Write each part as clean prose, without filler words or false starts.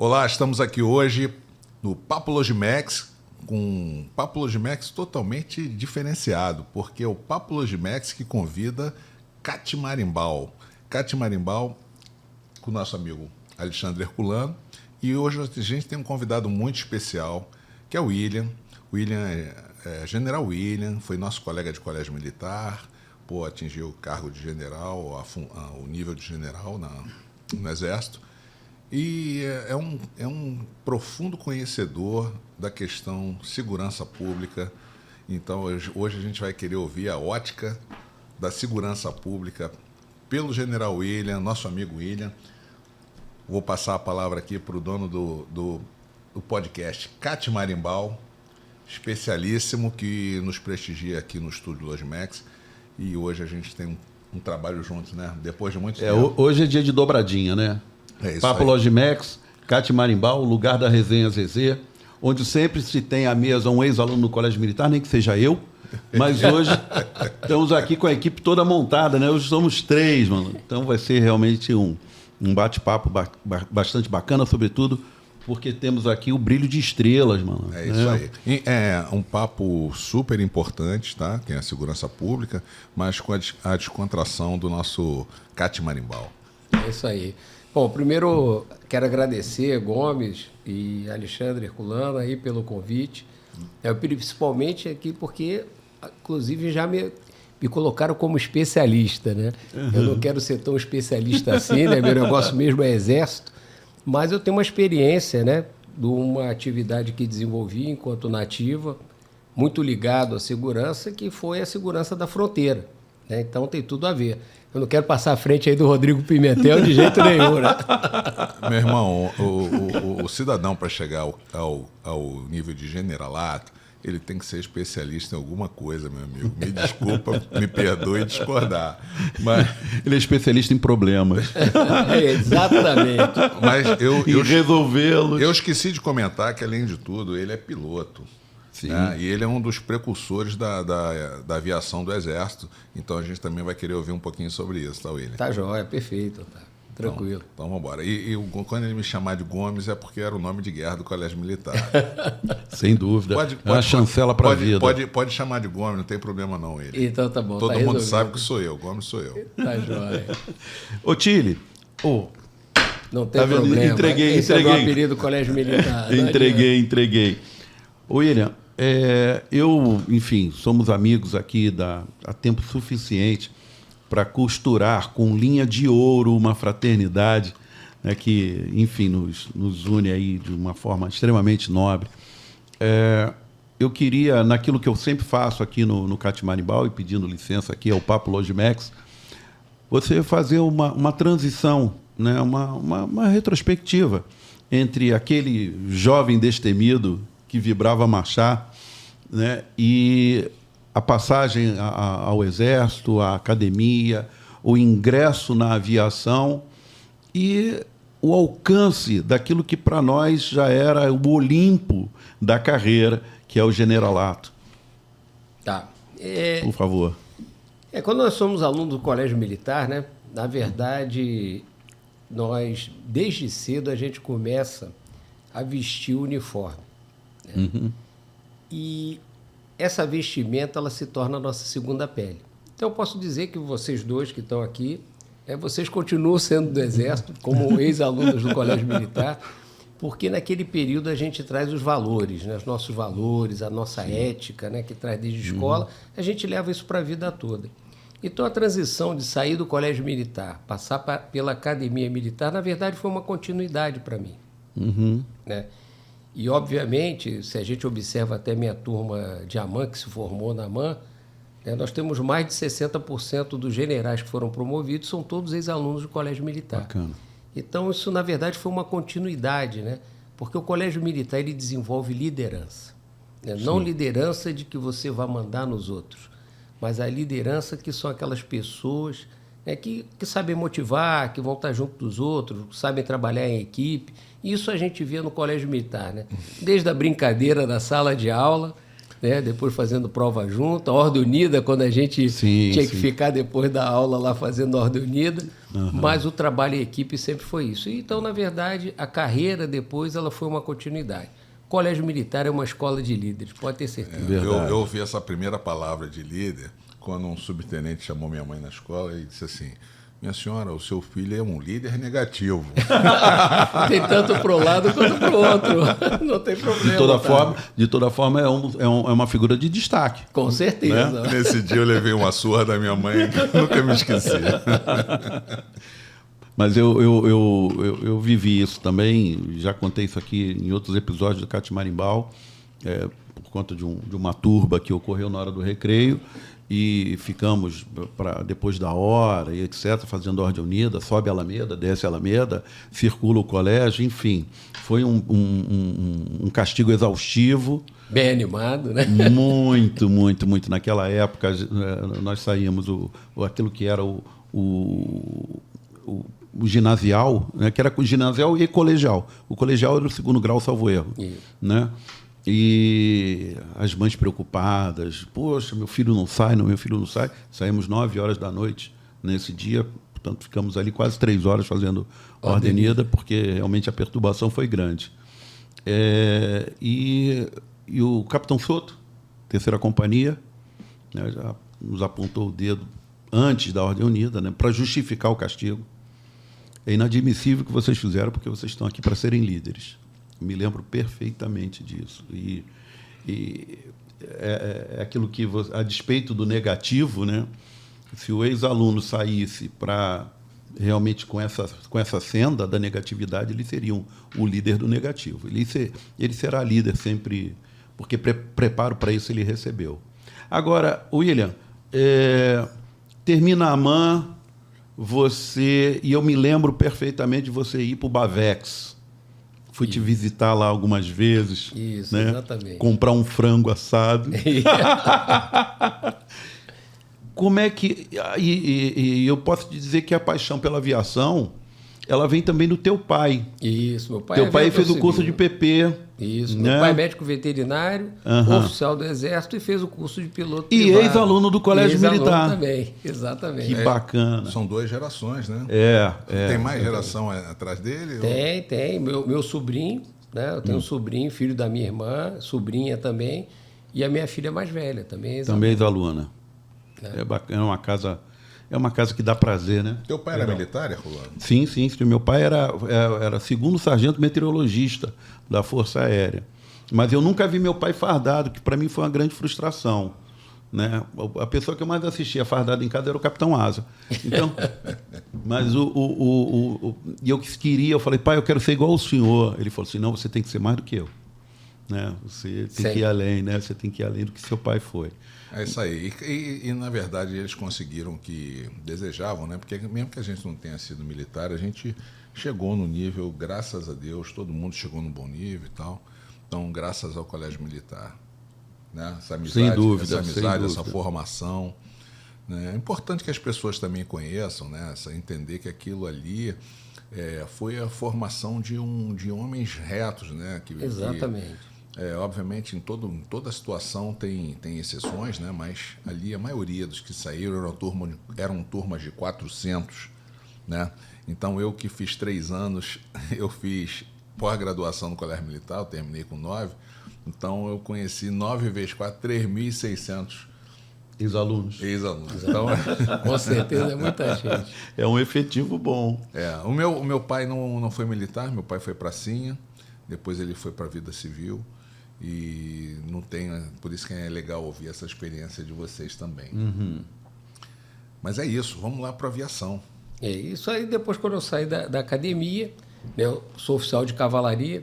Olá, estamos aqui hoje no Papo Logimex, com um Papo Logimex totalmente diferenciado, porque é o Papo Logimex que convida Cate Marimbal. Cate Marimbal, com o nosso amigo Alexandre Herculano, e hoje a gente tem um convidado muito especial, que é o William. O William é General William, foi nosso colega de colégio militar, atingiu o cargo de general, o nível de general no Exército, e é um profundo conhecedor da questão segurança pública. Então, hoje a gente vai querer ouvir a ótica da segurança pública pelo General William, nosso amigo William. Vou passar a palavra aqui para o dono do podcast, Cate Marimbal, especialíssimo, que nos prestigia aqui no estúdio Logimex. E hoje a gente tem um trabalho juntos, né? Depois de muito tempo. Hoje é dia de dobradinha, né? É isso Papo aí. Logimex, Cate Marimbal, lugar da resenha ZZ, onde sempre se tem à mesa um ex-aluno do Colégio Militar, nem que seja eu. Mas hoje estamos aqui com a equipe toda montada, né? Hoje somos 3, mano. Então vai ser realmente um bate-papo bastante bacana, sobretudo porque temos aqui o brilho de estrelas, mano. É isso aí. E é um papo super importante, tá? Que é a segurança pública, mas com a descontração do nosso Cate Marimbal. É isso aí. Bom, primeiro quero agradecer Gomes e Alexandre Herculano aí pelo convite. Principalmente aqui porque, inclusive, já me colocaram como especialista, né? Eu não quero ser tão especialista assim, né? Meu negócio mesmo é Exército. Mas eu tenho uma experiência, né, de uma atividade que desenvolvi enquanto nativa, muito ligado à segurança, que foi a segurança da fronteira, né? Então tem tudo a ver. Eu não quero passar à frente aí do Rodrigo Pimentel de jeito nenhum, né? Meu irmão, o cidadão, para chegar ao nível de generalato, ele tem que ser especialista em alguma coisa, meu amigo. Me desculpa, me perdoe discordar. Mas ele é especialista em problemas. Exatamente. Mas em resolvê-los. Eu esqueci de comentar que, além de tudo, ele é piloto. Sim. Né? E ele é um dos precursores da aviação do Exército. Então a gente também vai querer ouvir um pouquinho sobre isso, tá, William? Tá joia, perfeito. Tá. Tranquilo. Então vamos embora. E quando ele me chamar de Gomes é porque era o nome de guerra do Colégio Militar. Sem dúvida. É uma chancela para a vida. Pode chamar de Gomes, não tem problema não, ele. Então tá bom. Todo tá mundo resolvido. sabe que sou eu, Gomes sou eu. Tá joia. Ô, Tile, não tem tá vendo? problema. Entreguei. É o meu apelido do Colégio Militar. Entreguei. Ô, William, enfim, somos amigos aqui há tempo suficiente para costurar com linha de ouro uma fraternidade, né, que, enfim, nos une aí de uma forma extremamente nobre. Eu queria, naquilo que eu sempre faço aqui no Cate Marimbal, e pedindo licença aqui ao Papo Logimex, você fazer uma transição, né, uma retrospectiva entre aquele jovem destemido que vibrava marchar, né, e a passagem ao Exército, à academia, o ingresso na aviação e o alcance daquilo que para nós já era o Olimpo da carreira, que é o generalato. Tá. Por favor. Quando nós somos alunos do Colégio Militar, né, na verdade, nós, desde cedo, a gente começa a vestir o uniforme. Né? Uhum. E essa vestimenta, ela se torna a nossa segunda pele. Então, eu posso dizer que vocês dois que estão aqui, vocês continuam sendo do Exército, como ex-alunos do Colégio Militar, porque naquele período a gente traz os valores, né? Os nossos valores, a nossa ética, né? Que traz desde a escola, a gente leva isso para a vida toda. Então, a transição de sair do Colégio Militar, passar pela Academia Militar, na verdade, foi uma continuidade para mim. Uhum. Né? E, obviamente, se a gente observa até minha turma de AMAN, que se formou na AMAN, né, nós temos mais de 60% dos generais que foram promovidos, são todos ex-alunos do Colégio Militar. Bacana. Então, isso, na verdade, foi uma continuidade, né? Porque o Colégio Militar ele desenvolve liderança. Né? Não liderança de que você vai mandar nos outros, mas a liderança que são aquelas pessoas, né, que sabem motivar, que vão estar junto dos outros, sabem trabalhar em equipe. Isso a gente vê no Colégio Militar, né? Desde a brincadeira da sala de aula né? Depois fazendo prova junto, a Ordem Unida, quando a gente tinha que ficar depois da aula lá fazendo a Ordem Unida, mas o trabalho em equipe sempre foi isso. Então, na verdade, a carreira depois ela foi uma continuidade. Colégio Militar é uma escola de líderes, pode ter certeza. Eu ouvi essa primeira palavra de líder quando um subtenente chamou minha mãe na escola e disse assim: minha senhora, o seu filho é um líder negativo. Tem tanto para um lado quanto para o outro. Não tem problema. De toda forma é uma figura de destaque. Com certeza. Né? Nesse dia eu levei uma surra da minha mãe, que eu nunca me esqueci. Mas eu vivi isso também, já contei isso aqui em outros episódios do Catimarimbau, por conta de uma turba que ocorreu na hora do recreio, e ficamos depois da hora e etc, fazendo Ordem Unida, sobe a Alameda, desce a Alameda, circula o colégio, enfim. Foi um castigo exaustivo. Bem animado, né? Muito, muito, muito. Naquela época, nós saímos aquilo que era o ginasial, né, que era ginasial e colegial. O colegial era o 2º grau, salvo erro. Né? E as mães preocupadas, poxa, meu filho não sai. Saímos 9 horas da noite nesse dia, portanto ficamos ali quase 3 horas fazendo Ordem Unida, porque realmente a perturbação foi grande. E o capitão Soto, 3ª companhia, né, já nos apontou o dedo antes da Ordem Unida, né, para justificar o castigo. É inadmissível o que vocês fizeram, porque vocês estão aqui para serem líderes. Me lembro perfeitamente disso. E é aquilo que, a despeito do negativo, né, se o ex-aluno saísse para realmente com essa senda da negatividade, ele seria o líder do negativo. Ele será líder sempre, porque preparo para isso ele recebeu. Agora, William, termina a AMAN, e eu me lembro perfeitamente de você ir para o Bavex. Fui te visitar lá algumas vezes. Isso, né? Exatamente. Comprar um frango assado. Como é que... E eu posso te dizer que a paixão pela aviação, ela vem também do teu pai. Isso, meu pai Teu pai fez o curso de PP. Isso, né? meu pai é médico veterinário, oficial do Exército, e fez o curso de piloto e privado. Ex-aluno do Colégio Militar. Também, exatamente. Que bacana. São 2 gerações, né? Tem mais geração atrás dele? Tem. Meu sobrinho, né? Eu tenho um sobrinho, filho da minha irmã, sobrinha também, e a minha filha mais velha também. Também ex-aluna. É bacana, é uma casa que dá prazer, né? Teu pai era militar, Rolando? Sim. Meu pai era 2º sargento meteorologista da Força Aérea. Mas eu nunca vi meu pai fardado, que para mim foi uma grande frustração. Né? A pessoa que eu mais assistia fardado em casa era o Capitão Asa. Então, mas e eu queria, eu falei, pai, eu quero ser igual ao senhor. Ele falou assim, não, você tem que ser mais do que eu. Né? Você tem que ir além, né? Você tem que ir além do que seu pai foi. É isso aí. E, na verdade, eles conseguiram o que desejavam, né? Porque mesmo que a gente não tenha sido militar, a gente chegou no nível, graças a Deus, todo mundo chegou no bom nível e tal. Então, graças ao Colégio Militar. Né? Essa amizade, sem dúvida, essa formação. Né? É importante que as pessoas também conheçam, né? Entender que aquilo ali foi a formação de homens retos. Né? Exatamente. Obviamente, em toda situação tem exceções, né? Mas ali a maioria dos que saíram eram turmas de 400. Né? Então, eu que fiz 3 anos, eu fiz pós-graduação no Colégio Militar, eu terminei com 9. Então, eu conheci 9 vezes 4, 3.600 ex-alunos. Então, com certeza é muita gente. É um efetivo bom. O meu pai não foi militar, meu pai foi pracinha, depois ele foi para a vida civil. E não tem, por isso que é legal ouvir essa experiência de vocês também. Mas é isso, vamos lá para a aviação. Isso aí, depois quando eu saí da academia, né, eu sou oficial de cavalaria,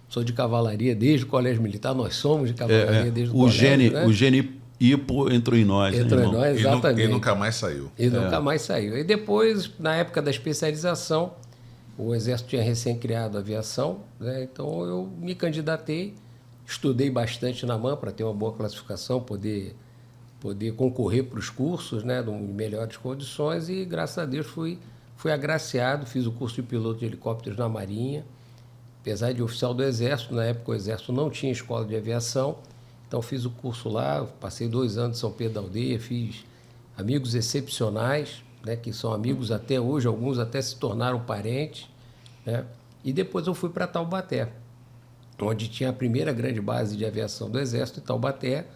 sou de cavalaria desde o Colégio Militar, nós somos de cavalaria desde o colégio. Né? O Gene Ipo entrou em nós. Entrou em nós, exatamente. E nunca mais saiu. Nunca mais saiu. E depois, na época da especialização, o Exército tinha recém-criado a aviação, né, então eu me candidatei. Estudei bastante na AMAN para ter uma boa classificação, poder concorrer para os cursos, né, em melhores condições, e graças a Deus fui agraciado, fiz o curso de piloto de helicópteros na Marinha, apesar de oficial do Exército. Na época o Exército não tinha escola de aviação, Então, fiz o curso lá, passei 2 anos em São Pedro da Aldeia, fiz amigos excepcionais, né, que são amigos até hoje, alguns até se tornaram parentes, né? E depois eu fui para Taubaté, onde tinha a primeira grande base de aviação do Exército, em Taubaté.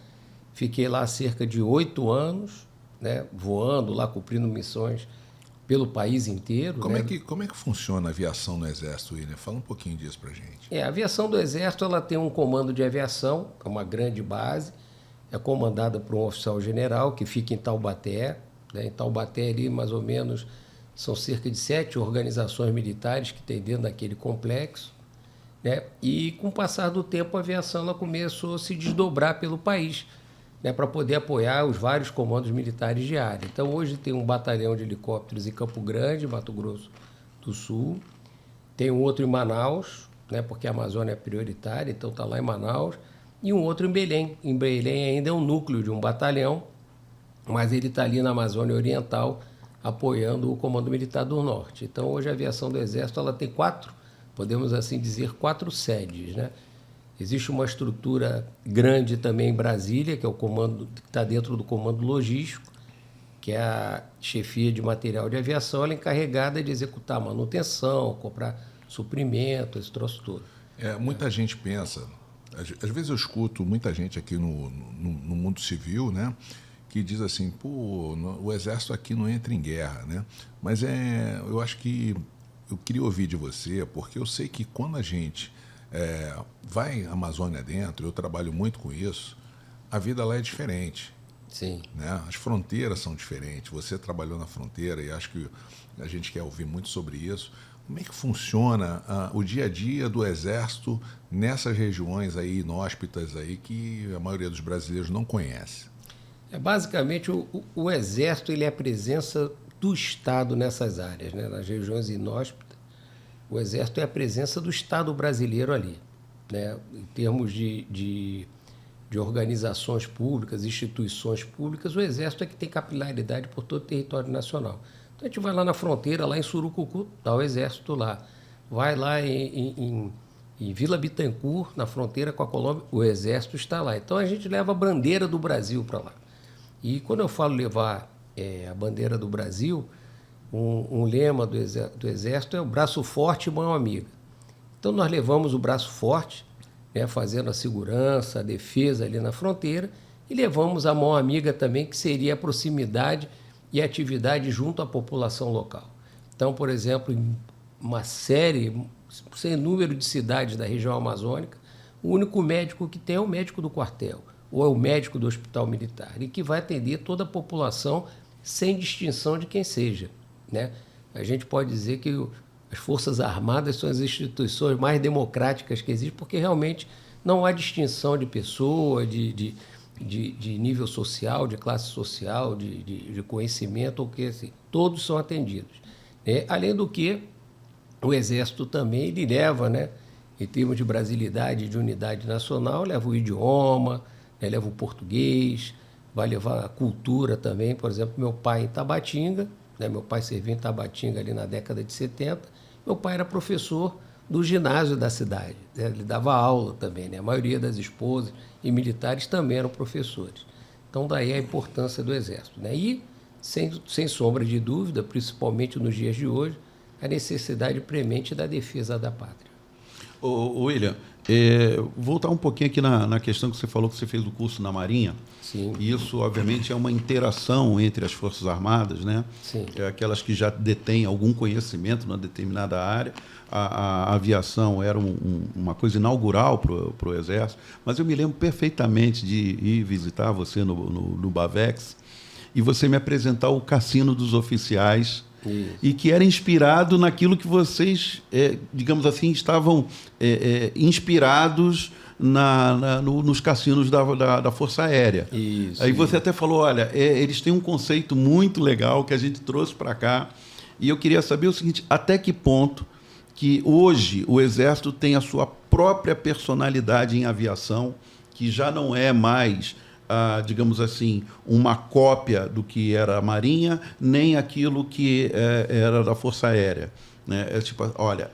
Fiquei lá cerca de 8 anos, né, voando lá, cumprindo missões pelo país inteiro. Como, né? como é que funciona a aviação no Exército, William? Fala um pouquinho disso para gente. A aviação do Exército ela tem um comando de aviação, é uma grande base, é comandada por um oficial general que fica em Taubaté. Né? Em Taubaté, ali, mais ou menos, são cerca de 7 organizações militares que tem dentro daquele complexo. Né? E, com o passar do tempo, a aviação ela começou a se desdobrar pelo país, né, para poder apoiar os vários comandos militares de área. Então, hoje tem um batalhão de helicópteros em Campo Grande, Mato Grosso do Sul. Tem um outro em Manaus, né, porque a Amazônia é prioritária, então está lá em Manaus. E um outro em Belém. Em Belém ainda é um núcleo de um batalhão, mas ele está ali na Amazônia Oriental, apoiando o Comando Militar do Norte. Então, hoje a aviação do Exército ela tem 4, podemos assim dizer, 4 sedes, né? Existe uma estrutura grande também em Brasília, que é o comando que está dentro do comando logístico, que é a chefia de material de aviação, ela é encarregada de executar manutenção, comprar suprimento, esse troço todo. Muita gente pensa, às vezes eu escuto muita gente aqui no mundo civil, né, que diz assim, pô, o Exército aqui não entra em guerra, né? Mas eu acho que eu queria ouvir de você, porque eu sei que quando a gente vai à Amazônia dentro, eu trabalho muito com isso, a vida lá é diferente. Sim. Né? As fronteiras são diferentes. Você trabalhou na fronteira e acho que a gente quer ouvir muito sobre isso. Como é que funciona o dia a dia do Exército nessas regiões aí inóspitas aí que a maioria dos brasileiros não conhece? Basicamente, o Exército ele é a presença do Estado nessas áreas, né? Nas regiões inóspitas. O Exército é a presença do Estado brasileiro ali, né? Em termos de organizações públicas, instituições públicas, o Exército é que tem capilaridade por todo o território nacional. Então, a gente vai lá na fronteira, lá em Surucucu, está o Exército lá. Vai lá em Vila Bittencourt, na fronteira com a Colômbia, o Exército está lá. Então, a gente leva a bandeira do Brasil para lá. E quando eu falo levar a bandeira do Brasil, um lema do Exército é o braço forte e mão amiga. Então, nós levamos o braço forte, né, fazendo a segurança, a defesa ali na fronteira, e levamos a mão amiga também, que seria a proximidade e a atividade junto à população local. Então, por exemplo, em uma série, sem número de cidades da região amazônica, o único médico que tem é o médico do quartel, ou é o médico do hospital militar, e que vai atender toda a população sem distinção de quem seja, né? A gente pode dizer que as Forças Armadas são as instituições mais democráticas que existem, porque realmente não há distinção de pessoa, de nível social, de classe social, de conhecimento, ou que assim, todos são atendidos. Além do que, o Exército também ele leva, né, em termos de brasilidade, de unidade nacional, leva o idioma, né, leva o português, vai levar a cultura também. Por exemplo, meu pai em Tabatinga, né, meu pai serviu em Tabatinga ali na década de 70, meu pai era professor do ginásio da cidade, né? Ele dava aula também, né? A maioria das esposas e militares também eram professores. Então, daí a importância do Exército, né? E, sem sombra de dúvida, principalmente nos dias de hoje, a necessidade premente da defesa da pátria. William, voltar um pouquinho aqui na questão que você falou que você fez o curso na Marinha. Sim. Isso, obviamente, é uma interação entre as Forças Armadas, né? Sim. Aquelas que já detêm algum conhecimento numa determinada área. A aviação era uma coisa inaugural para o Exército, mas eu me lembro perfeitamente de ir visitar você no Bavex e você me apresentar o Cassino dos Oficiais. Isso. E que era inspirado naquilo que vocês, digamos assim, estavam inspirados nos cassinos da Força Aérea. Isso, aí você até falou, olha, eles têm um conceito muito legal que a gente trouxe para cá, e eu queria saber o seguinte, até que ponto que hoje o Exército tem a sua própria personalidade em aviação, que já não é mais... digamos assim, uma cópia do que era a Marinha, nem aquilo que era da Força Aérea. Né? Tipo, olha,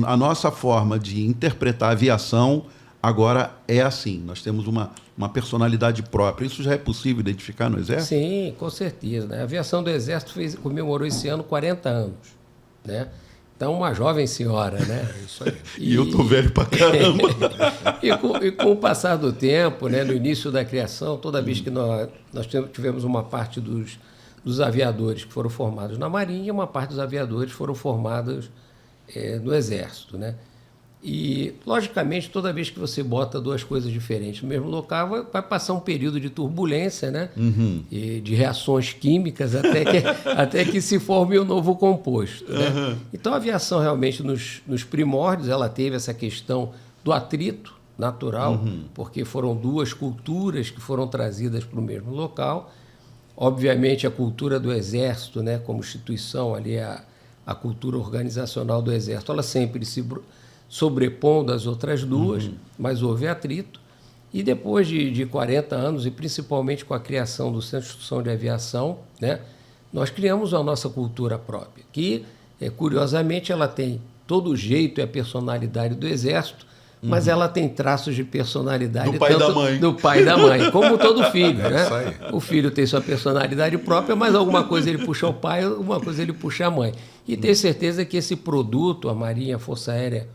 a nossa forma de interpretar a aviação Agora é assim, nós temos uma personalidade própria. Isso já é possível identificar no Exército? Sim, com certeza. Né? A aviação do Exército comemorou esse ano 40 anos. Né? Então, uma jovem senhora, né? É isso aí. E eu tô velho pra caramba. e com o passar do tempo, né, no início da criação, toda vez que nós tivemos uma parte dos aviadores que foram formados na Marinha, uma parte dos aviadores foram formados no Exército, né? E, logicamente, toda vez que você bota duas coisas diferentes no mesmo local, vai passar um período de turbulência, né? E de reações químicas até que se forme um novo composto. Né? Então, a aviação, realmente, nos primórdios, ela teve essa questão do atrito natural, porque foram duas culturas que foram trazidas para o mesmo local. Obviamente, a cultura do Exército, né, como instituição, ali, a cultura organizacional do Exército, ela sempre se sobrepondo às outras duas, mas houve atrito. E depois de 40 anos, e principalmente com a criação do Centro de Instrução de Aviação, né, nós criamos a nossa cultura própria, que, curiosamente, ela tem todo o jeito e a personalidade do Exército, mas ela tem traços de personalidade do pai e da mãe. Do pai e da mãe, como todo filho. Né? Isso aí. O filho tem sua personalidade própria, mas alguma coisa ele puxa o pai, alguma coisa ele puxa a mãe. E tenho certeza que esse produto, a Marinha, a Força Aérea,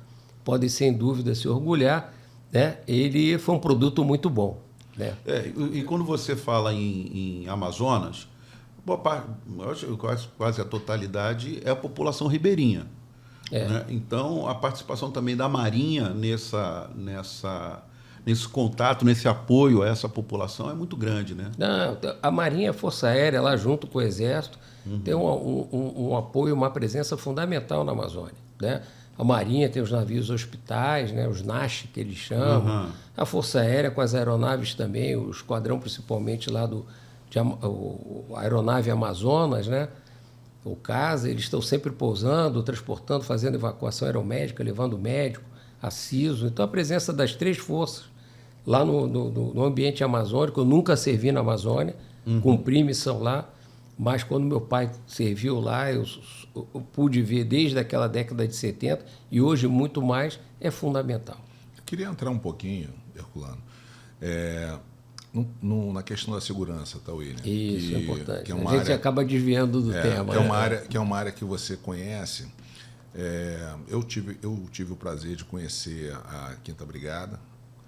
pode sem dúvida se orgulhar, né? Ele foi um produto muito bom. Né? E quando você fala em Amazonas, boa parte, quase a totalidade é a população ribeirinha. Né? Então, a participação também da Marinha nesse contato, nesse apoio a essa população é muito grande. Né? Não, a Marinha, a Força Aérea, lá junto com o Exército, tem um apoio, uma presença fundamental na Amazônia. Né? A Marinha tem os navios hospitais, né, os NASH, que eles chamam. A Força Aérea com as aeronaves também, o esquadrão principalmente lá a aeronave Amazonas, né, o CASA, eles estão sempre pousando, transportando, fazendo evacuação aeromédica, levando médico, a CISO. Então, a presença das três forças lá no ambiente amazônico, eu nunca servi na Amazônia, cumpri missão lá, mas quando meu pai serviu lá, eu pude ver desde aquela década de 70 e hoje muito mais, é fundamental. Eu queria entrar um pouquinho, Herculano, na questão da segurança, tá, William? Isso, é importante. Que é uma a gente área, acaba desviando do tema. Que é uma área que você conhece. Eu tive o prazer de conhecer a 5ª Brigada.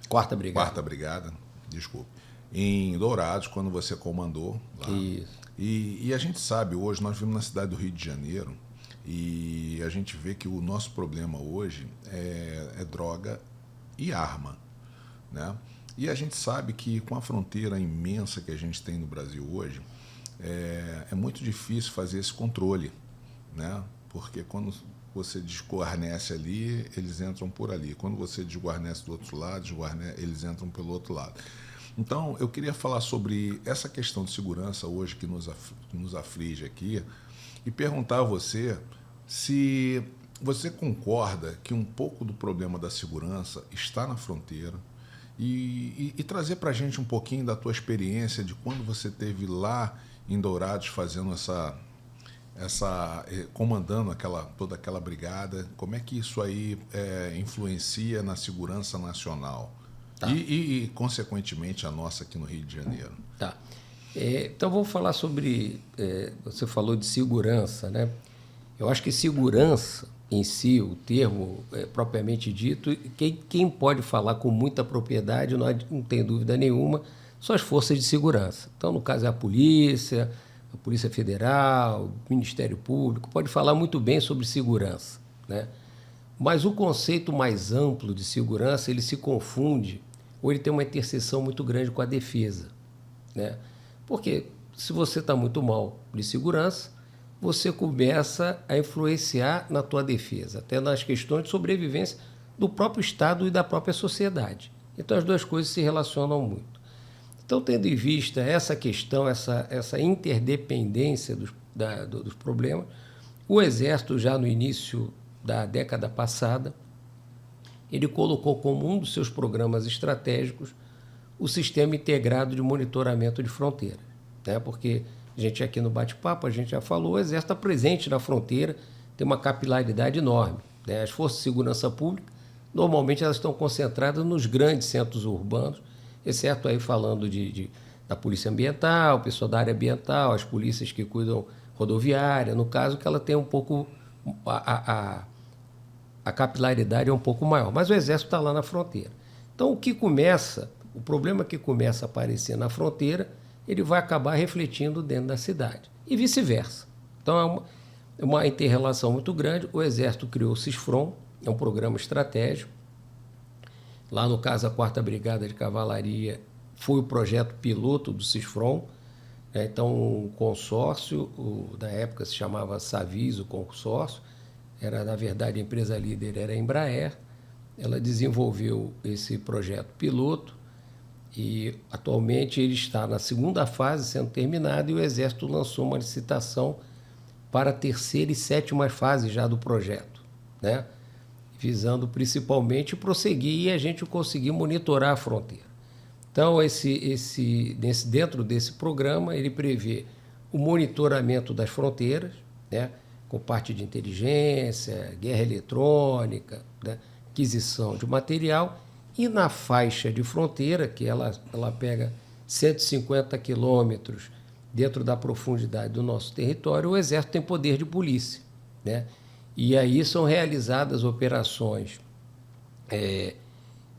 4ª Brigada. 4ª Brigada, desculpe. Em Dourados, quando você comandou lá. Isso. E a gente sabe, hoje nós vivemos na cidade do Rio de Janeiro e a gente vê que o nosso problema hoje é droga e arma, né? E a gente sabe que com a fronteira imensa que a gente tem no Brasil hoje, é muito difícil fazer esse controle, né? Porque quando você desguarnece ali, eles entram por ali. Quando você desguarnece do outro lado, eles entram pelo outro lado. Então, eu queria falar sobre essa questão de segurança hoje que nos aflige aqui e perguntar a você se você concorda que um pouco do problema da segurança está na fronteira e trazer para a gente um pouquinho da tua experiência de quando você esteve lá em Dourados fazendo comandando toda aquela brigada, como é que isso aí influencia na segurança nacional? Tá. E, consequentemente, a nossa aqui no Rio de Janeiro. Tá. Então, vou falar sobre... você falou de segurança, né? Eu acho que segurança em si, o termo propriamente dito, quem pode falar com muita propriedade, não tem dúvida nenhuma, são as forças de segurança. Então, no caso, é a Polícia Federal, o Ministério Público, pode falar muito bem sobre segurança, né? Mas o conceito mais amplo de segurança, ele se confunde ou ele tem uma interseção muito grande com a defesa, né? Porque se você está muito mal de segurança, você começa a influenciar na tua defesa, até nas questões de sobrevivência do próprio Estado e da própria sociedade. Então, as duas coisas se relacionam muito. Então, tendo em vista essa questão, essa interdependência dos problemas, o Exército, já no início da década passada, ele colocou como um dos seus programas estratégicos o Sistema Integrado de Monitoramento de Fronteira, né? Porque a gente aqui no bate-papo, a gente já falou, o Exército está presente na fronteira, tem uma capilaridade enorme, né? As Forças de Segurança Pública normalmente elas estão concentradas nos grandes centros urbanos, exceto aí falando da Polícia Ambiental, pessoal da área ambiental, as polícias que cuidam rodoviária, no caso que ela tem um pouco... A capilaridade é um pouco maior, mas o Exército está lá na fronteira. Então, o problema que começa a aparecer na fronteira, ele vai acabar refletindo dentro da cidade, e vice-versa. Então, é uma inter-relação muito grande. O Exército criou o CISFRON, é um programa estratégico. Lá, no caso, a 4ª Brigada de Cavalaria foi o projeto piloto do CISFRON. Então, o consórcio, na época se chamava Savis, o consórcio, era, na verdade, a empresa líder era a Embraer. Ela desenvolveu esse projeto piloto e, atualmente, ele está na 2ª fase sendo terminado, e o Exército lançou uma licitação para a 3ª e 7ª fase já do projeto, né? Visando principalmente prosseguir e a gente conseguir monitorar a fronteira. Então, dentro desse programa, ele prevê o monitoramento das fronteiras, né? Com parte de inteligência, guerra eletrônica, né? Aquisição de material, e na faixa de fronteira, que ela pega 150 quilômetros dentro da profundidade do nosso território, o Exército tem poder de polícia, né? E aí são realizadas operações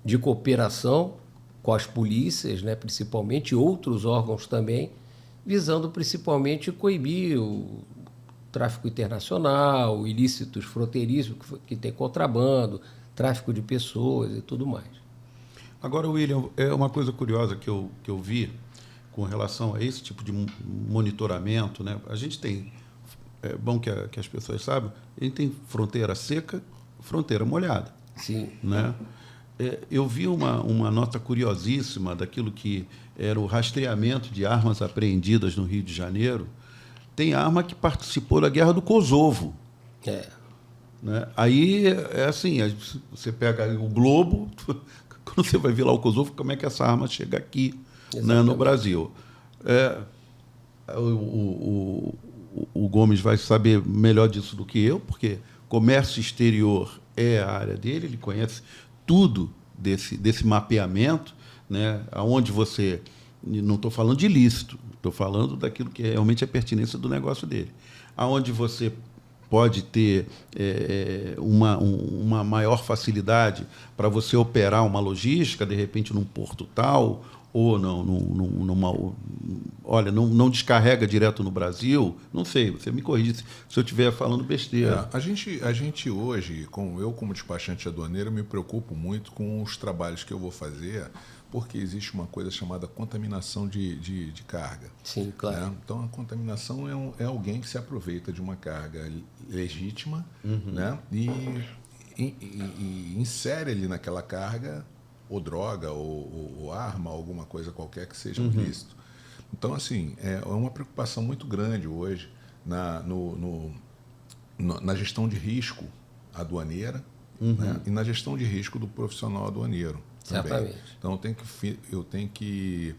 de cooperação com as polícias, né, principalmente, e outros órgãos também, visando principalmente coibir o tráfico internacional, ilícitos fronteiriços, que tem contrabando, tráfico de pessoas e tudo mais. Agora, William, é uma coisa curiosa que eu vi com relação a esse tipo de monitoramento, né? A gente tem, é bom que as pessoas saibam, a gente tem fronteira seca, fronteira molhada. Sim. Né? Eu vi uma nota curiosíssima daquilo que era o rastreamento de armas apreendidas no Rio de Janeiro. Tem arma que participou da Guerra do Kosovo. Né? Aí, é assim, você pega o globo, quando você vai ver lá o Kosovo, como é que essa arma chega aqui, né, no Brasil. O Gomes vai saber melhor disso do que eu, porque comércio exterior é a área dele, ele conhece tudo desse mapeamento, né, onde você... Não estou falando de ilícito, estou falando daquilo que realmente é pertinência do negócio dele. Aonde você pode ter uma maior facilidade para você operar uma logística, de repente, num porto tal, ou não descarrega direto no Brasil, não sei, você me corrige se eu estiver falando besteira. A gente hoje, como despachante aduaneiro, me preocupo muito com os trabalhos que eu vou fazer, porque existe uma coisa chamada contaminação de carga. Sim, claro. Né? Então, a contaminação é alguém que se aproveita de uma carga legítima, né? E insere ali naquela carga ou droga, ou arma, alguma coisa qualquer que seja ilícito. Então, assim, é uma preocupação muito grande hoje na gestão de risco aduaneira, né? E na gestão de risco do profissional aduaneiro. Exatamente. Então, eu tenho que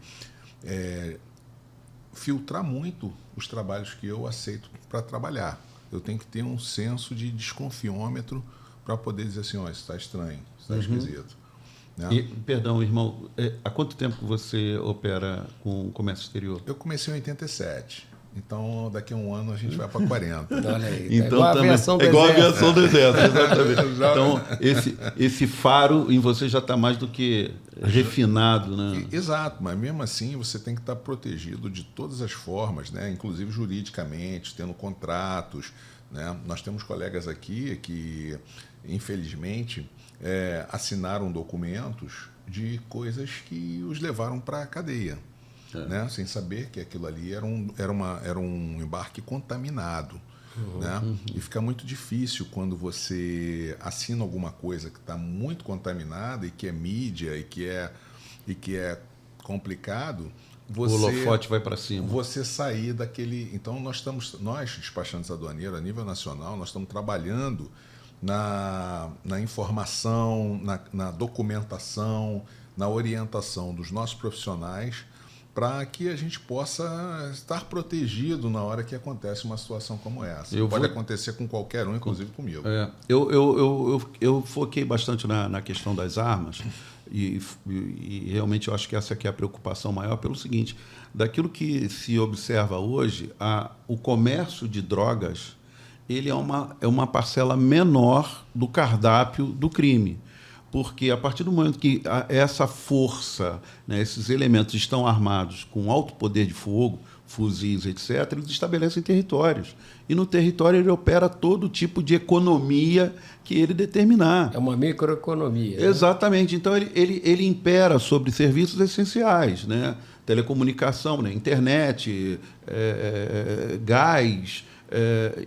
filtrar muito os trabalhos que eu aceito para trabalhar. Eu tenho que ter um senso de desconfiômetro para poder dizer assim, isso está estranho, isso está esquisito. Né? E, perdão, irmão, há quanto tempo você opera com comércio exterior? Eu comecei em 87. Então, daqui a um ano a gente vai para 40. Olha aí, então, é igual a aviação do Exército. Exatamente. Então, esse faro em você já está mais do que refinado. Né? Exato, mas mesmo assim você tem que estar protegido de todas as formas, né? Inclusive juridicamente, tendo contratos. Né? Nós temos colegas aqui que, infelizmente, assinaram documentos de coisas que os levaram para a cadeia. Né? Sem saber que aquilo ali era um embarque contaminado. Né? E fica muito difícil quando você assina alguma coisa que está muito contaminada e que é mídia e que é complicado. O holofote vai para cima. Você sair daquele... Então, nós, despachantes aduaneiros, a nível nacional, nós estamos trabalhando na informação, na documentação, na orientação dos nossos profissionais, para que a gente possa estar protegido na hora que acontece uma situação como essa. Eu Pode vou- acontecer com qualquer um, inclusive comigo. Eu foquei bastante na questão das armas e realmente eu acho que essa aqui é a preocupação maior pelo seguinte, daquilo que se observa hoje, o comércio de drogas ele é uma parcela menor do cardápio do crime. Porque a partir do momento que essa força, né, esses elementos estão armados com alto poder de fogo, fuzis, etc., eles estabelecem territórios. E no território ele opera todo tipo de economia que ele determinar. É uma microeconomia. Né? Exatamente. Então ele impera sobre serviços essenciais, né? Telecomunicação, né? Internet, gás,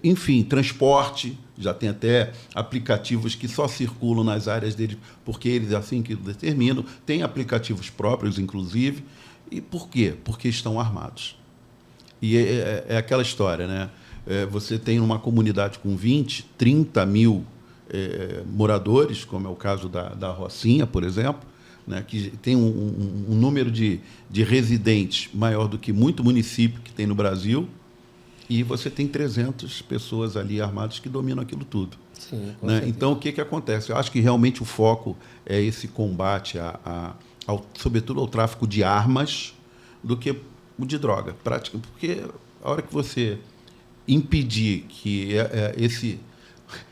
enfim, transporte. Já tem até aplicativos que só circulam nas áreas deles, porque eles assim que determinam. Tem aplicativos próprios, inclusive. E por quê? Porque estão armados. E é aquela história, né? Você tem uma comunidade com 20, 30 mil moradores, como é o caso da Rocinha, por exemplo, né? Que tem um número de residentes maior do que muito município que tem no Brasil. E você tem 300 pessoas ali armadas que dominam aquilo tudo. Sim, com né? certeza. Então, o que acontece? Eu acho que realmente o foco é esse combate, sobretudo ao tráfico de armas, do que o de droga. Porque a hora que você impedir que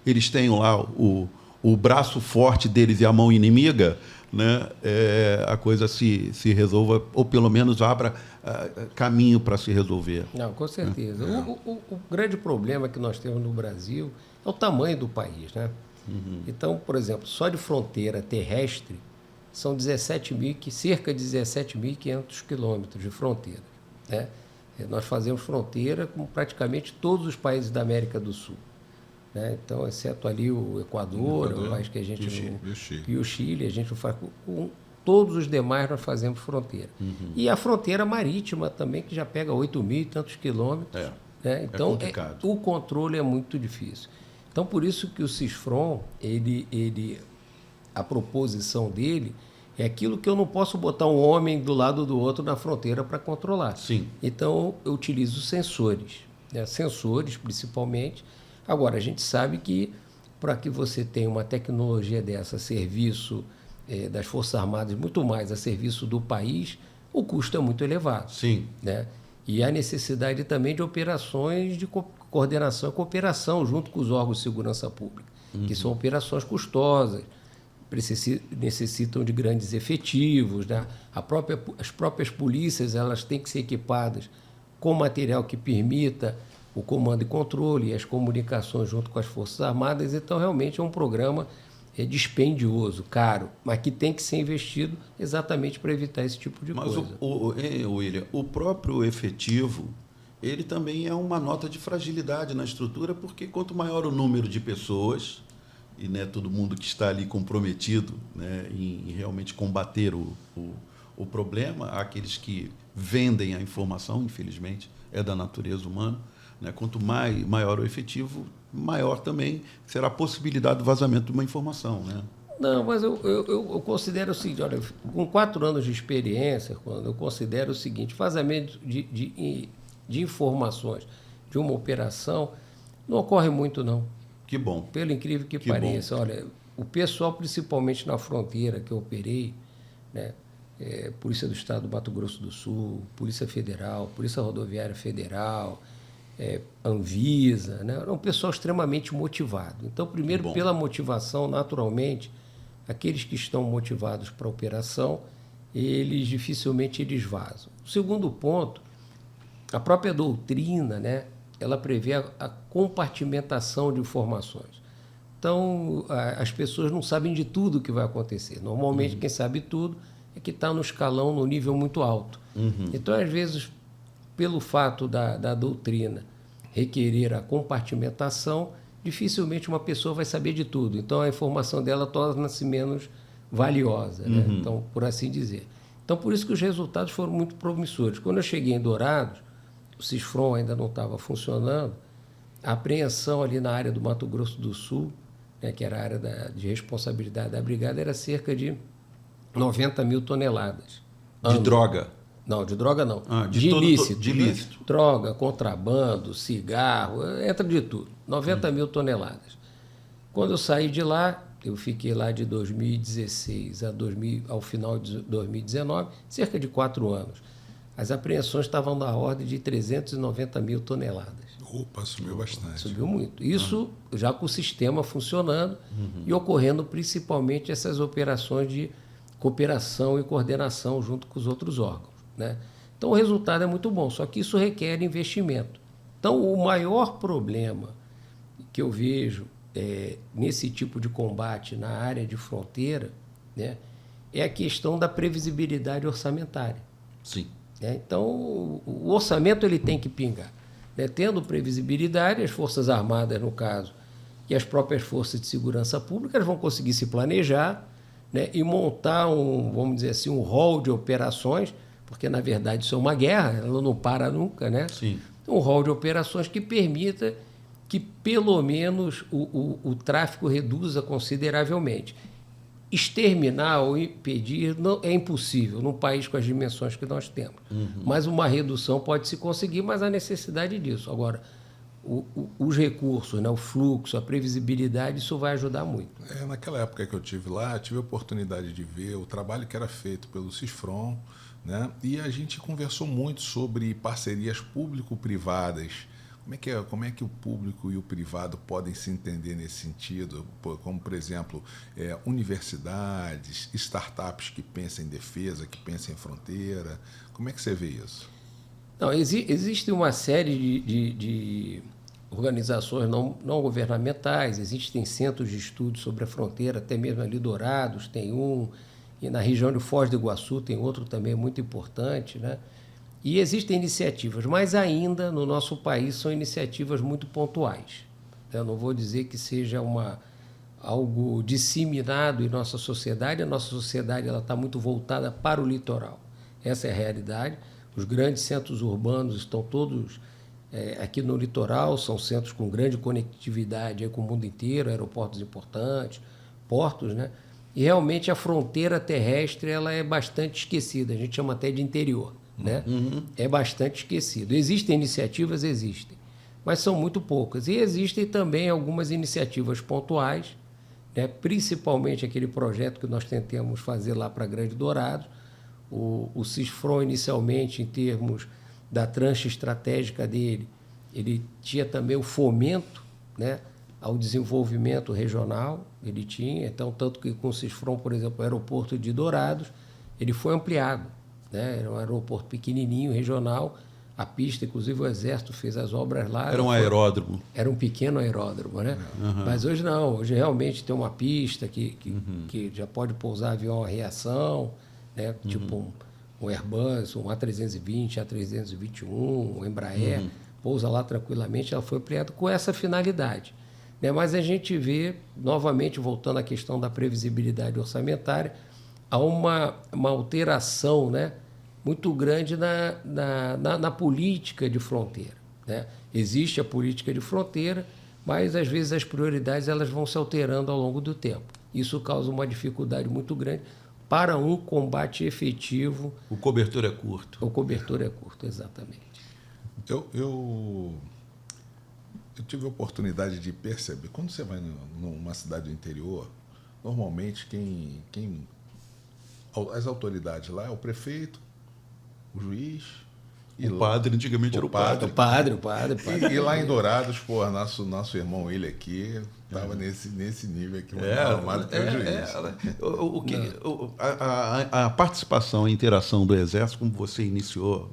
eles tenham lá o braço forte deles e a mão inimiga, né, a coisa se resolva, ou pelo menos abra caminho para se resolver. Não, com certeza. O grande problema que nós temos no Brasil é o tamanho do país, né? Então, por exemplo, só de fronteira terrestre são cerca de 17.500 quilômetros de fronteira, né? Nós fazemos fronteira com praticamente todos os países da América do Sul, né? Então, exceto ali o Equador, o país que a gente e o Chile, a gente faz com todos os demais nós fazemos fronteira. E a fronteira marítima também, que já pega 8.000 e tantos quilômetros. Né? Então, o controle é muito difícil. Então, por isso que o CISFRON, a proposição dele é aquilo que eu não posso botar um homem do lado do outro na fronteira para controlar. Sim. Então, eu utilizo sensores, né? Sensores principalmente. Agora, a gente sabe que para que você tenha uma tecnologia dessa a serviço das Forças Armadas, muito mais a serviço do país, o custo é muito elevado. Sim. Né? E há necessidade também de operações de coordenação e cooperação junto com os órgãos de segurança pública, que são operações custosas, necessitam de grandes efetivos. Né? As próprias polícias elas têm que ser equipadas com material que permita o comando e controle e as comunicações junto com as Forças Armadas. Então, realmente é um programa dispendioso, caro, mas que tem que ser investido exatamente para evitar esse tipo de coisa. Mas, William, o próprio efetivo, ele também é uma nota de fragilidade na estrutura, porque quanto maior o número de pessoas, e não é todo mundo que está ali comprometido, né, em realmente combater o problema, aqueles que vendem a informação, infelizmente, é da natureza humana, né, quanto maior o efetivo, maior também será a possibilidade do vazamento de uma informação. Né? Não, mas eu considero o seguinte, olha, com 4 anos de experiência, eu considero o seguinte, vazamento de informações de uma operação não ocorre muito, não. Que bom. Pelo incrível que pareça. Bom. Olha, o pessoal, principalmente na fronteira que eu operei, né, Polícia do Estado do Mato Grosso do Sul, Polícia Federal, Polícia Rodoviária Federal, Anvisa, né? É um pessoal extremamente motivado. Então, primeiro, pela motivação, naturalmente, aqueles que estão motivados para a operação, dificilmente eles vazam. O segundo ponto, a própria doutrina, né? Ela prevê a compartimentação de informações. Então, as pessoas não sabem de tudo o que vai acontecer. Normalmente, quem sabe tudo é que está no escalão, no nível muito alto. Então, às vezes, pelo fato da doutrina requerer a compartimentação, dificilmente uma pessoa vai saber de tudo. Então, a informação dela torna-se menos valiosa, né? Então, por assim dizer. Então, por isso que os resultados foram muito promissores. Quando eu cheguei em Dourados, o CISFRON ainda não estava funcionando, a apreensão ali na área do Mato Grosso do Sul, né, que era a área de responsabilidade da brigada, era cerca de 90 mil toneladas. De droga? Não, de droga não. De ilícito. de ilícito. Droga, contrabando, cigarro, entra de tudo. 90 mil toneladas. Quando eu saí de lá, eu fiquei lá de 2016 ao final de 2019, cerca de 4 anos. As apreensões estavam na ordem de 390 mil toneladas. Opa, subiu bastante. Subiu muito. Isso já com o sistema funcionando e ocorrendo principalmente essas operações de cooperação e coordenação junto com os outros órgãos, né? Então o resultado é muito bom, só que isso requer investimento. Então o maior problema que eu vejo nesse tipo de combate na área de fronteira, né, é a questão da previsibilidade orçamentária. Sim. Então o orçamento ele tem que pingar. Tendo previsibilidade, as Forças Armadas, no caso, e as próprias forças de segurança pública vão conseguir se planejar, né, e montar vamos dizer assim, um rol de operações, porque, na verdade, isso é uma guerra, ela não para nunca, né? Sim. Um rol de operações que permita que, pelo menos, o tráfico reduza consideravelmente. Exterminar ou impedir não, é impossível num país com as dimensões que nós temos. Mas uma redução pode se conseguir, mas há necessidade disso. Agora, os recursos, né, o fluxo, a previsibilidade, isso vai ajudar muito. Naquela época que eu tive lá, tive a oportunidade de ver o trabalho que era feito pelo CISFRON, né, e a gente conversou muito sobre parcerias público-privadas. Como é que o público e o privado podem se entender nesse sentido? Como, por exemplo, universidades, startups que pensam em defesa, que pensam em fronteira. Como é que você vê isso? Não, existe uma série de organizações não governamentais, existem centros de estudo sobre a fronteira, até mesmo ali Dourados tem um, e na região de Foz do Iguaçu tem outro também muito importante, né? E existem iniciativas, mas ainda no nosso país são iniciativas muito pontuais. Eu não vou dizer que seja algo disseminado em nossa sociedade. A nossa sociedade está muito voltada para o litoral. Essa é a realidade. Os grandes centros urbanos estão todos aqui no litoral, são centros com grande conectividade com o mundo inteiro, aeroportos importantes, portos, né? E realmente a fronteira terrestre ela é bastante esquecida, a gente chama até de interior. Né? É bastante esquecido. Existem iniciativas? Existem, mas são muito poucas. E existem também algumas iniciativas pontuais, né? Principalmente aquele projeto que nós tentamos fazer lá para Grande Dourados, o CISFRON inicialmente, em termos da tranche estratégica dele, ele tinha também o fomento, né, ao desenvolvimento regional, ele tinha, então, tanto que com o CISFRON, por exemplo, o aeroporto de Dourados, ele foi ampliado. Né? Era um aeroporto pequenininho, regional, a pista, inclusive o Exército fez as obras lá. Era um aeródromo. Era um pequeno aeródromo, né? Mas hoje não, hoje realmente tem uma pista que já pode pousar avião a reação, né? Tipo um Airbus, um A320, A321, um Embraer, pousa lá tranquilamente, ela foi ampliada com essa finalidade. Né? Mas a gente vê, novamente, voltando à questão da previsibilidade orçamentária, há uma alteração, né, muito grande na política de fronteira. Né? Existe a política de fronteira, mas às vezes as prioridades elas vão se alterando ao longo do tempo. Isso causa uma dificuldade muito grande para um combate efetivo. O cobertor é curto. O cobertor é curto, exatamente. Eu tive a oportunidade de perceber, quando você vai numa cidade do interior, normalmente as autoridades lá é o prefeito, o juiz e o padre. Antigamente era o padre. O padre. E lá em Dourados, pô, nosso irmão ele aqui estava nesse nível aqui, mais arrumado que o juiz. A participação e interação do Exército, como você iniciou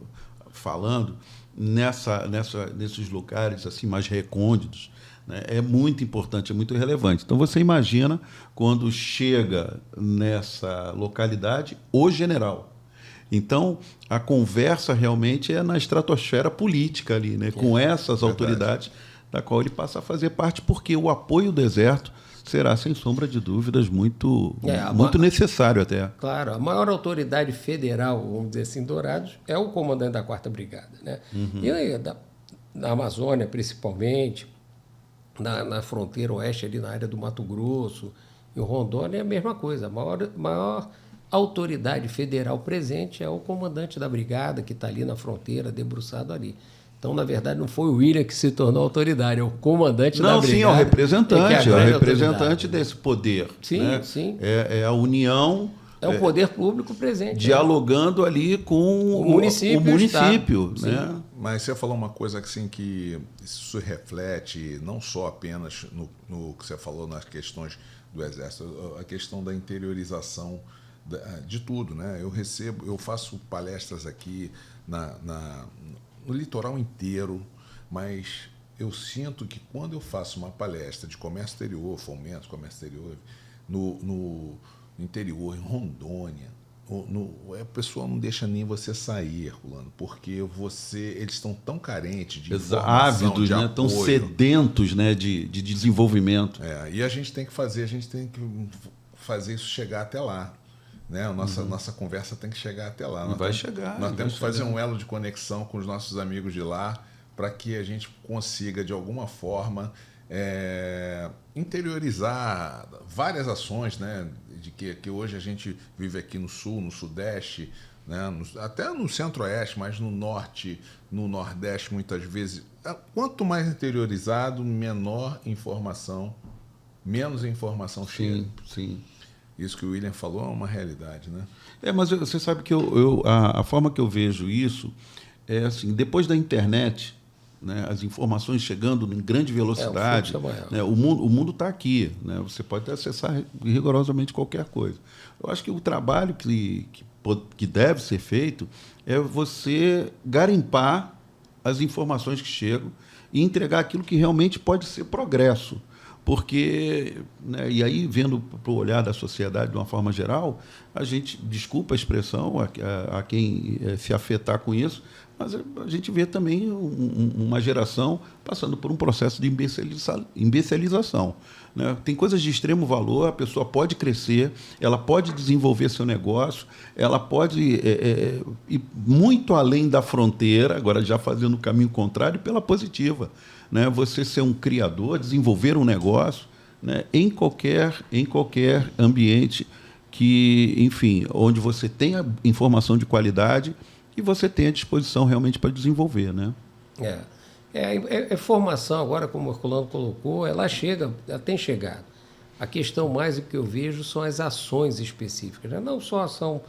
falando, nesses lugares assim mais recônditos, né, é muito importante, é muito relevante. Então, você imagina quando chega nessa localidade o general. Então, a conversa realmente é na estratosfera política ali, né, com essas autoridades, da qual ele passa a fazer parte, porque o apoio do Exército será, sem sombra de dúvidas, muito necessário até. Claro, a maior autoridade federal, vamos dizer assim, Dourados, é o comandante da 4ª Brigada. Né? E da Amazônia, principalmente, na fronteira oeste, ali na área do Mato Grosso, em Rondônia, é a mesma coisa. A maior A autoridade federal presente é o comandante da brigada, que está ali na fronteira, debruçado ali. Então, na verdade, não foi o William que se tornou autoridade, é o comandante da brigada. Não, sim, é o representante, é o representante desse poder. Sim, né? sim. É a união... É o poder público presente. Dialogando ali com o município. Né? Mas você falou uma coisa assim que isso reflete não só apenas no que você falou nas questões do Exército, a questão da interiorização de tudo, né? Eu faço palestras aqui no litoral inteiro, mas eu sinto que quando eu faço uma palestra de comércio exterior, fomento, comércio exterior, no interior, em Rondônia, a pessoa não deixa nem você sair, Herculano, porque eles estão tão carentes de informação, ávidos, de né? Tão sedentos, né? de desenvolvimento. E a gente tem que fazer isso chegar até lá. Né? A nossa conversa tem que chegar até lá. Nós temos que fazer um elo de conexão com os nossos amigos de lá para que a gente consiga, de alguma forma, interiorizar várias ações, né? De que hoje a gente vive aqui no Sul, no Sudeste, né? Até no Centro-Oeste, mas no Norte, no Nordeste, muitas vezes. Quanto mais interiorizado, menos informação chega. Sim. Isso que o William falou é uma realidade, né? Mas você sabe que a forma que eu vejo isso é assim, depois da internet, né, as informações chegando em grande velocidade, né, o mundo está aqui, né, você pode acessar rigorosamente qualquer coisa. Eu acho que o trabalho que deve ser feito é você garimpar as informações que chegam e entregar aquilo que realmente pode ser progresso. Porque, né, e aí, vendo para o olhar da sociedade de uma forma geral, a gente, desculpa a expressão, a quem se afetar com isso, mas a gente vê também uma geração passando por um processo de imbecilização. Né? Tem coisas de extremo valor, a pessoa pode crescer, ela pode desenvolver seu negócio, ela pode ir muito além da fronteira, agora já fazendo o caminho contrário, pela positiva. Né? Você ser um criador, desenvolver um negócio, né? em qualquer ambiente que, enfim, onde você tenha informação de qualidade e você tenha disposição realmente para desenvolver. Né? Formação agora, como o Herculano colocou, ela tem chegado. A questão mais que eu vejo são as ações específicas, né? Não só a ação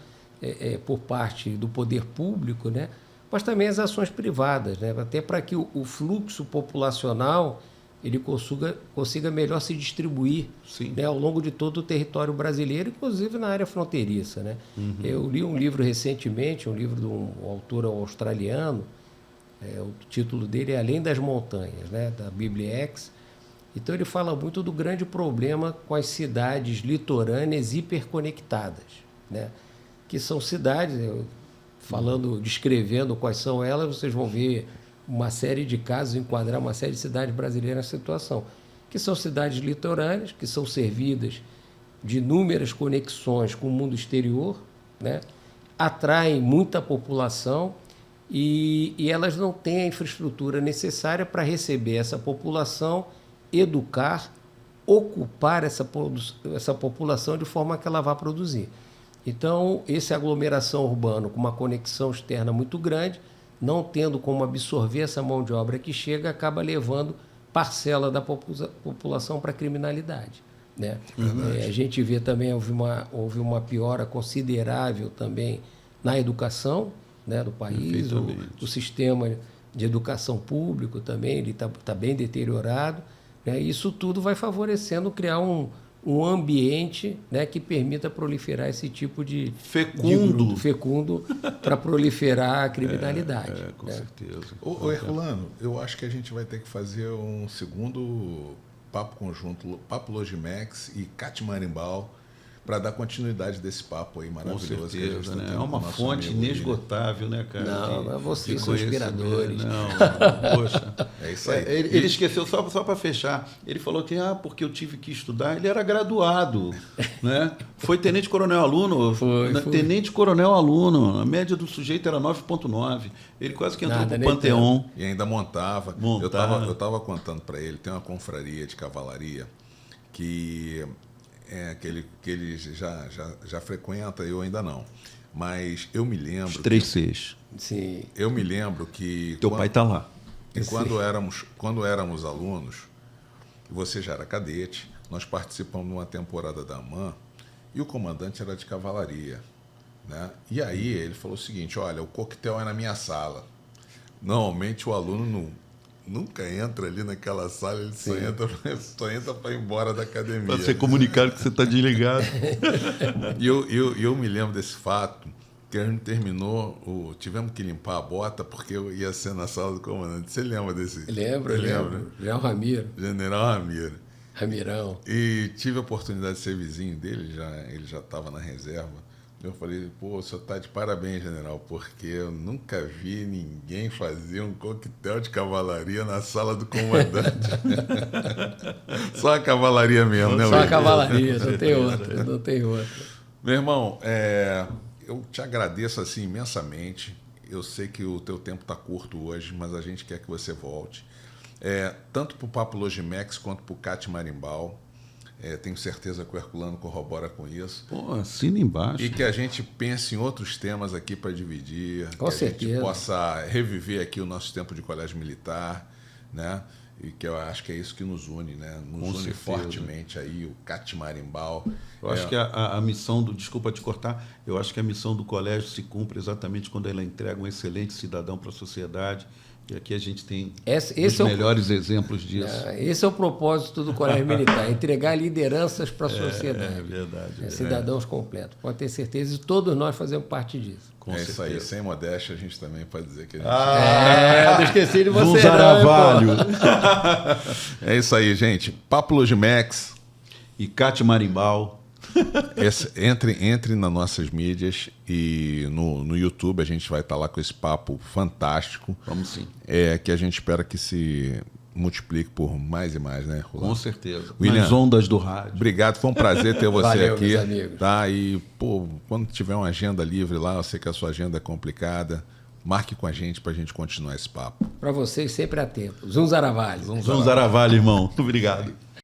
por parte do poder público, né? Mas também as ações privadas, né? Até para que o fluxo populacional ele consiga melhor se distribuir, né? Ao longo de todo o território brasileiro, inclusive na área fronteiriça. Né? Eu li um livro recentemente, um livro de um autor australiano, o título dele é Além das Montanhas, né? Da Bibliex. Então ele fala muito do grande problema com as cidades litorâneas hiperconectadas, né? Que são cidades... descrevendo quais são elas, vocês vão ver uma série de casos, enquadrar uma série de cidades brasileiras nessa situação, que são cidades litorâneas, que são servidas de inúmeras conexões com o mundo exterior, né? Atraem muita população e elas não têm a infraestrutura necessária para receber essa população, educar, ocupar essa população de forma que ela vá produzir. Então, essa aglomeração urbana com uma conexão externa muito grande, não tendo como absorver essa mão de obra que chega, acaba levando parcela da população para a criminalidade. Né? A gente vê também, houve uma piora considerável também na educação, né, do país, o sistema de educação público também está bem deteriorado. Né? Isso tudo vai favorecendo criar um ambiente, né, que permita proliferar esse tipo de fecundo para proliferar a criminalidade. Com certeza. Herculano, eu acho que a gente vai ter que fazer um segundo papo conjunto, Papo Logimex e Catmarimbau, para dar continuidade desse papo aí maravilhoso. Com certeza, né? É uma fonte inesgotável, né, cara? Não, vocês são inspiradores. Poxa. É isso aí. Ele esqueceu, só para fechar, ele falou que, porque eu tive que estudar, ele era graduado, né? Foi tenente-coronel aluno, tenente-coronel aluno, a média do sujeito era 9,9, ele quase que entrou pro Panteão. E ainda montava. Eu estava contando para ele, tem uma confraria de cavalaria que que ele já frequenta, eu ainda não. Mas eu me lembro... Os 3 Cs. Sim. Eu me lembro que... Teu pai está lá. E quando éramos alunos, você já era cadete, nós participamos de uma temporada da AMAN e o comandante era de cavalaria. Né? E aí ele falou o seguinte, olha, o coquetel é na minha sala. Normalmente o aluno nunca entra ali naquela sala, ele só entra para ir embora da academia. Para ser comunicado que você está desligado. E eu me lembro desse fato, que a gente terminou, tivemos que limpar a bota porque eu ia ser na sala do comandante. Você lembra desse? Lembro. General Ramiro. General Ramiro. Ramirão. E tive a oportunidade de ser vizinho dele, ele já estava na reserva. Eu falei, pô, o senhor está de parabéns, general, porque eu nunca vi ninguém fazer um coquetel de cavalaria na sala do comandante. Só a cavalaria mesmo, né? Só a cavalaria, não tem outra. Meu irmão, eu te agradeço assim imensamente. Eu sei que o teu tempo está curto hoje, mas a gente quer que você volte. Tanto para o Papo Logimex quanto para o CAT Marimbal. Tenho certeza que o Herculano corrobora com isso. Pô, assina embaixo. E que a gente pense em outros temas aqui para dividir. Com certeza. Que a gente possa reviver aqui o nosso tempo de colégio militar, né? E que eu acho que é isso que nos une, né? Nos une fortemente aí, o CAT Marimbal. Eu acho que a missão desculpa te cortar, eu acho que a missão do colégio se cumpre exatamente quando ela entrega um excelente cidadão para a sociedade. E aqui a gente tem os melhores exemplos disso. Esse é o propósito do Colégio Militar, entregar lideranças para a sociedade. É verdade. Cidadãos completos. Pode ter certeza, e todos nós fazemos parte disso. Isso aí, sem modéstia, a gente também pode dizer que a gente... Eu não esqueci de você. Zunzaravalho. É isso aí, gente. Papo Logimex. E CAT Marimbal. Entre nas nossas mídias e no YouTube a gente vai estar lá com esse papo fantástico. Vamos sim. Que a gente espera que se multiplique por mais e mais, né, Rolando? Com certeza. William, nas ondas do rádio. Obrigado, foi um prazer ter você Valeu, aqui. meus amigos. Tá? E, pô, quando tiver uma agenda livre lá, eu sei que a sua agenda é complicada, marque com a gente para a gente continuar esse papo. Para vocês, sempre atento. Zunzaravalho. Zunzaravalho, irmão. Obrigado.